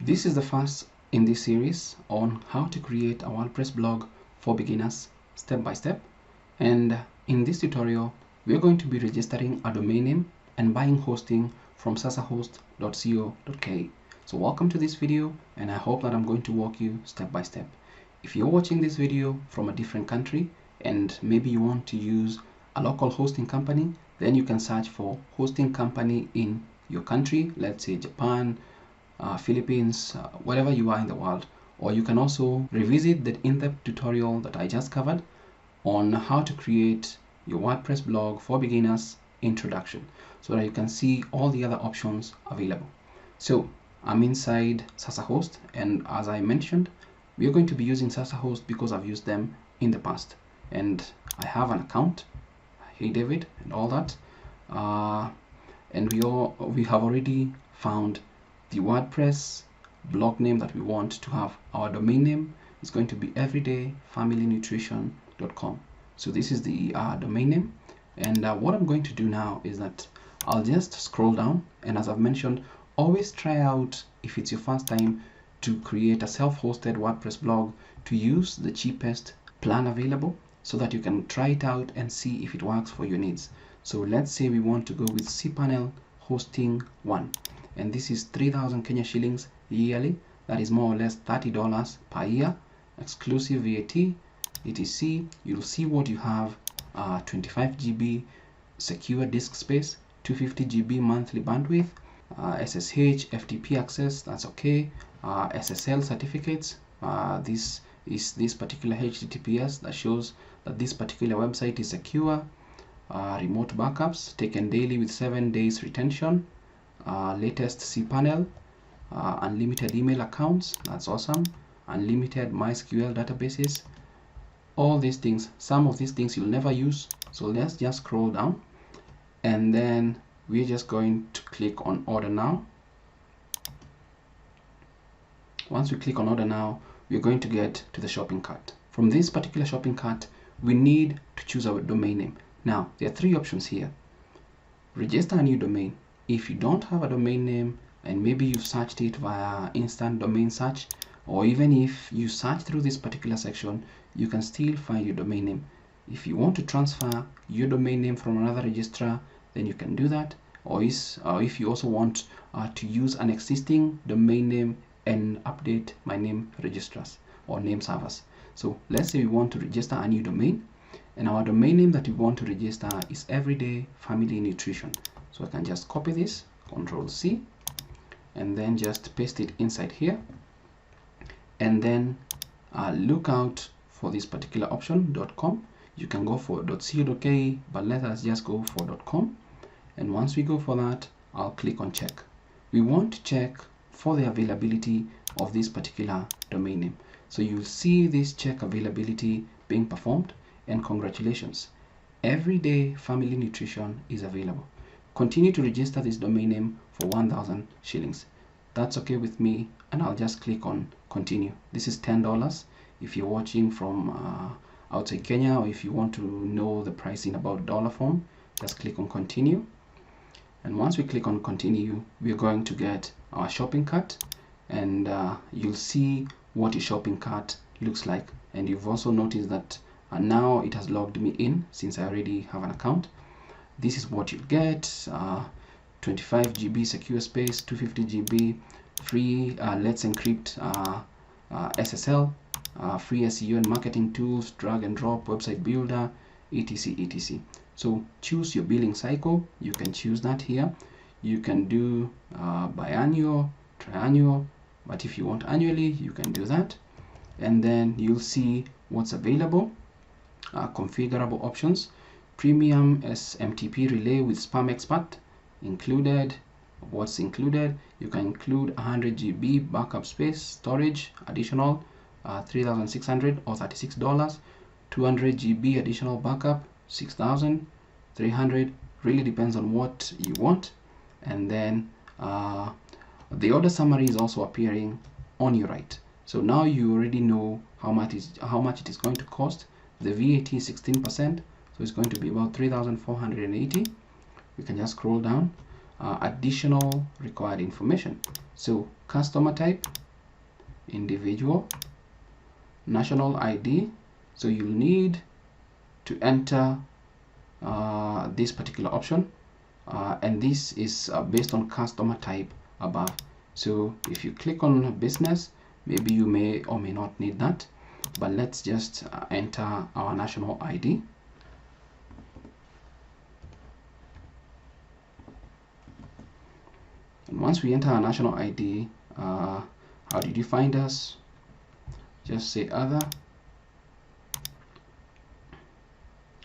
This is the first in this series on how to create a WordPress blog for beginners step by step. And in this tutorial, we're going to be registering a domain name and buying hosting from sasahost.co.ke. So welcome to this video, and I hope that I'm going to walk you step by step. If you're watching this video from a different country and maybe you want to use a local hosting company, then you can search for hosting company in your country, let's say Japan, Philippines, wherever you are in the world. Or you can also revisit the in-depth tutorial that I just covered on how to create your WordPress blog for beginners introduction, so that you can see all the other options available. So I'm inside SasaHost, and as I mentioned, we are going to be using SasaHost because I've used them in the past and I have an account, hey David, and all that. And we have already found the WordPress blog name that we want to have. Our domain name is going to be everydayfamilynutrition.com. So this is the domain name, and what I'm going to do now is that I'll just scroll down, and as I've mentioned, always try out, if it's your first time to create a self-hosted WordPress blog, to use the cheapest plan available so that you can try it out and see if it works for your needs. So let's say we want to go with cPanel Hosting 1, and this is 3,000 Kenya shillings yearly. That is more or less $30 per year, exclusive VAT, etc. You'll see what you have: 25 GB secure disk space, 250 GB monthly bandwidth, SSH, FTP access, that's okay, SSL certificates. This is this particular HTTPS that shows that this particular website is secure. Remote backups taken daily with 7 days retention. Latest cPanel, unlimited email accounts, that's awesome, unlimited MySQL databases, all these things. Some of these things you'll never use, so let's just scroll down, and then we're just going to click on order now. Once we click on order now, we're going to get to the shopping cart. From this particular shopping cart, we need to choose our domain name. Now there are three options here. Register a new domain. If you don't have a domain name, and maybe you've searched it via instant domain search, or even if you search through this particular section, you can still find your domain name. If you want to transfer your domain name from another registrar, then you can do that. Or if you also want to use an existing domain name and update my name registrars or name servers. So let's say we want to register a new domain, and our domain name that we want to register is Everyday Family Nutrition. So I can just copy this, Control C, and then just paste it inside here, and then look out for this particular option, .com. You can go for .co.ke, but let us just go for .com. And once we go for that, I'll click on check. We want to check for the availability of this particular domain name. So you'll see this check availability being performed, and congratulations, Everyday Family Nutrition is available. Continue to register this domain name for 1,000 shillings. That's okay with me, and I'll just click on continue. This is $10 if you're watching from outside Kenya, or if you want to know the pricing about dollar form, just click on continue. And once we click on continue, we're going to get our shopping cart, and you'll see what your shopping cart looks like. And you've also noticed that now it has logged me in since I already have an account. This is what you get: 25 GB secure space, 250 GB free Let's Encrypt SSL, free SEO and marketing tools, drag and drop website builder, etc. So choose your billing cycle. You can choose that here. You can do biannual, triannual, but if you want annually, you can do that. And then you'll see what's available. Configurable options: premium SMTP relay with spam expert included. What's included: you can include 100 GB backup space storage additional, 3,600 or $36, 200 GB additional backup, 6,000, 300, really depends on what you want. And then the order summary is also appearing on your right. So now you already know how much it is going to cost. The VAT is 16%, so it's going to be about 3,480. We can just scroll down. additional required information. So customer type, individual, national ID. So you'll need to enter this particular option, and this is based on customer type above. So if you click on business, maybe you may or may not need that, but let's just enter our national ID. And once we enter our national ID, how did you find us? Just say other.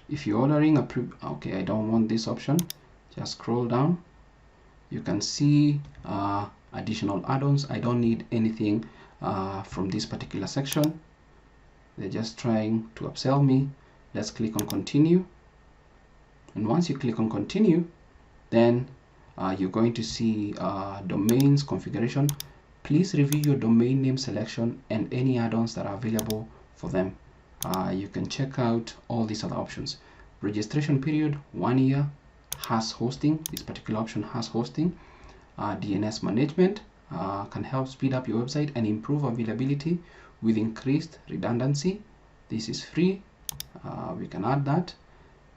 If you're ordering a okay, I don't want this option. Just scroll down. You can see additional add-ons. I don't need anything from this particular section. They're just trying to upsell me. Let's click on continue. And once you click on continue, then you're going to see domains configuration. Please review your domain name selection and any add-ons that are available for them. You can check out all these other options. Registration period, 1 year. Has hosting. This particular option has hosting. DNS management can help speed up your website and improve availability with increased redundancy. This is free. We can add that.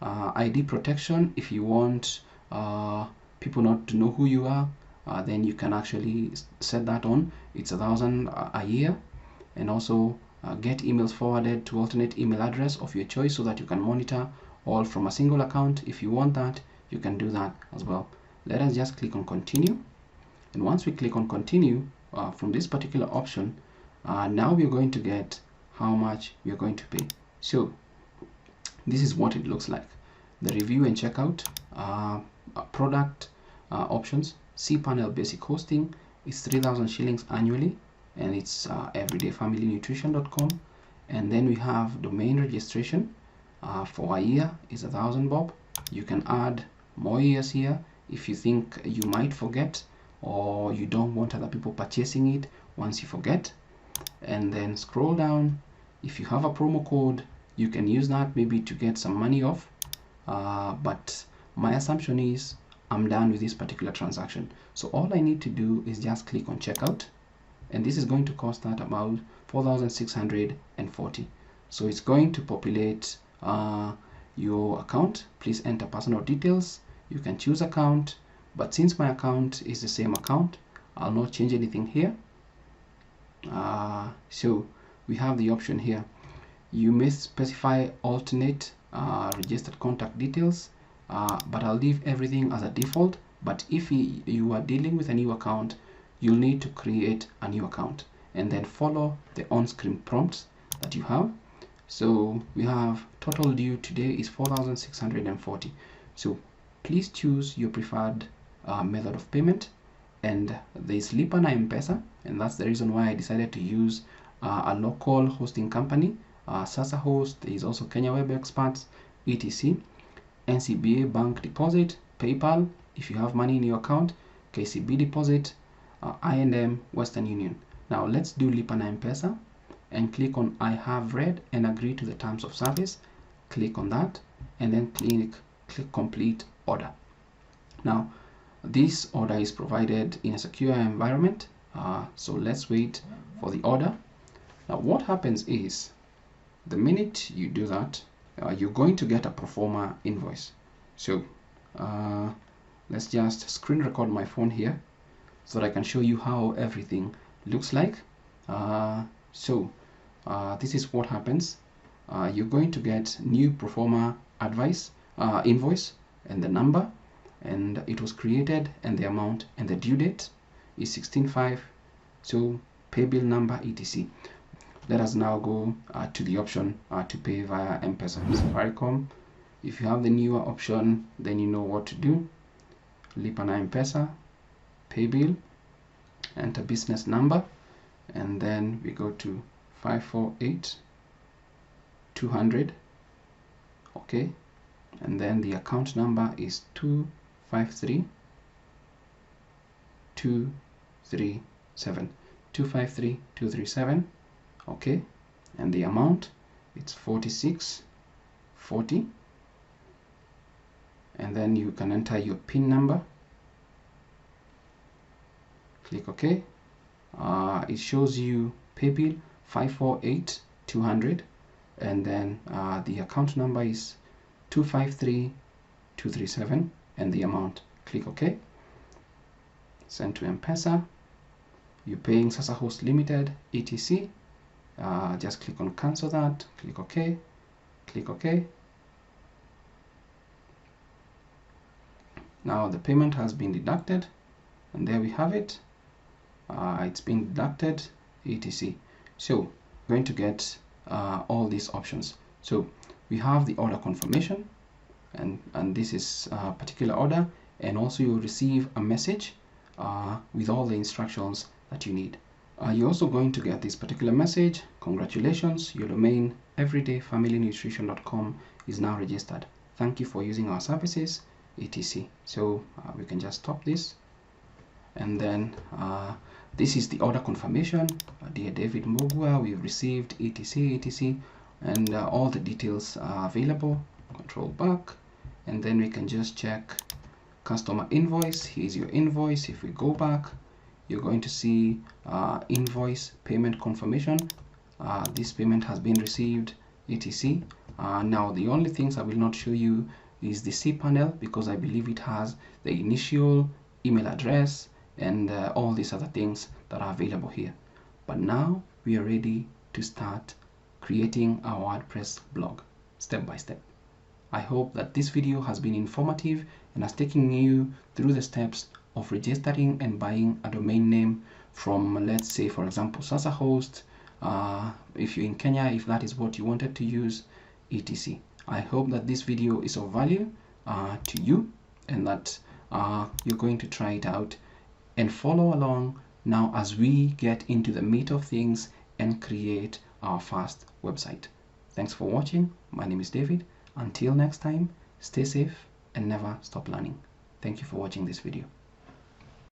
ID protection, if you want people not to know who you are, then you can actually set that on. It's $1,000 a year. And also get emails forwarded to alternate email address of your choice so that you can monitor all from a single account. If you want that, you can do that as well. Let us just click on continue. And once we click on continue, from this particular option, now we're going to get how much we're going to pay. So this is what it looks like. The review and checkout, product options, cPanel basic hosting is 3,000 shillings annually, and it's everydayfamilynutrition.com. And then we have domain registration for a year is 1,000 bob. You can add more years here if you think you might forget or you don't want other people purchasing it once you forget. And then scroll down. If you have a promo code, you can use that maybe to get some money off, but my assumption is I'm done with this particular transaction. So all I need to do is just click on checkout, and this is going to cost that about 4,640. So it's going to populate your account. Please enter personal details. You can choose account, but since my account is the same account, I'll not change anything here. So we have the option here. You may specify alternate registered contact details, but I'll leave everything as a default. But if you are dealing with a new account, you'll need to create a new account and then follow the on-screen prompts that you have. So we have total due today is 4,640. So please choose your preferred method of payment, and there's Lipa na M-Pesa, and that's the reason why I decided to use a local hosting company, Sasa Host. There is also Kenya Web Experts, etc. NCBA Bank Deposit, PayPal if you have money in your account, KCB Deposit, I&M, Western Union. Now let's do Lipa na M-Pesa and click on I have read and agree to the terms of service. Click on that and then click complete order. Now this order is provided in a secure environment, so let's wait for the order. Now what happens is the minute you do that, you're going to get a pro forma invoice. So let's just screen record my phone here so that I can show you how everything looks like. This is what happens. You're going to get new pro forma invoice and the number, and it was created, and the amount and the due date is 16/5. So pay bill number etc. Let us now go to the option to pay via M-Pesa. Safaricom. If you have the newer option, then you know what to do. Lipa na M-Pesa, pay bill, enter business number, and then we go to 548 200. Okay, and then the account number is 253 237 253 237. Okay, and the amount it's 4640, and then you can enter your PIN number. click OK. It shows you pay bill 548,200, and then the account number is 253237, and the amount. Click OK. Send to M-Pesa. You're paying Sasa Host Limited, etc. Just click on cancel that. Click OK. Click OK. Now the payment has been deducted, and there we have it. It's been deducted, etc. So we're going to get all these options. So we have the order confirmation, and this is a particular order, and also you'll receive a message with all the instructions that you need. You're also going to get this particular message: congratulations, your domain everydayfamilynutrition.com is now registered. Thank you for using our services, etc. So we can just stop this, and then this is the order confirmation. Dear David Mogua, we've received etc, etc, and all the details are available. Control back, and then we can just check customer invoice. Here's your invoice. If we go back, you're going to see invoice payment confirmation. This payment has been received, etc. Now the only things I will not show you is the cPanel, because I believe it has the initial email address and all these other things that are available here. But now we are ready to start creating our WordPress blog step by step. I hope that this video has been informative and has taken you through the steps of registering and buying a domain name from, let's say, for example, Sasa Host. If you're in Kenya, if that is what you wanted to use, etc. I hope that this video is of value to you, and that you're going to try it out and follow along now as we get into the meat of things and create our first website. Thanks for watching. My name is David. Until next time, stay safe and never stop learning. Thank you for watching this video.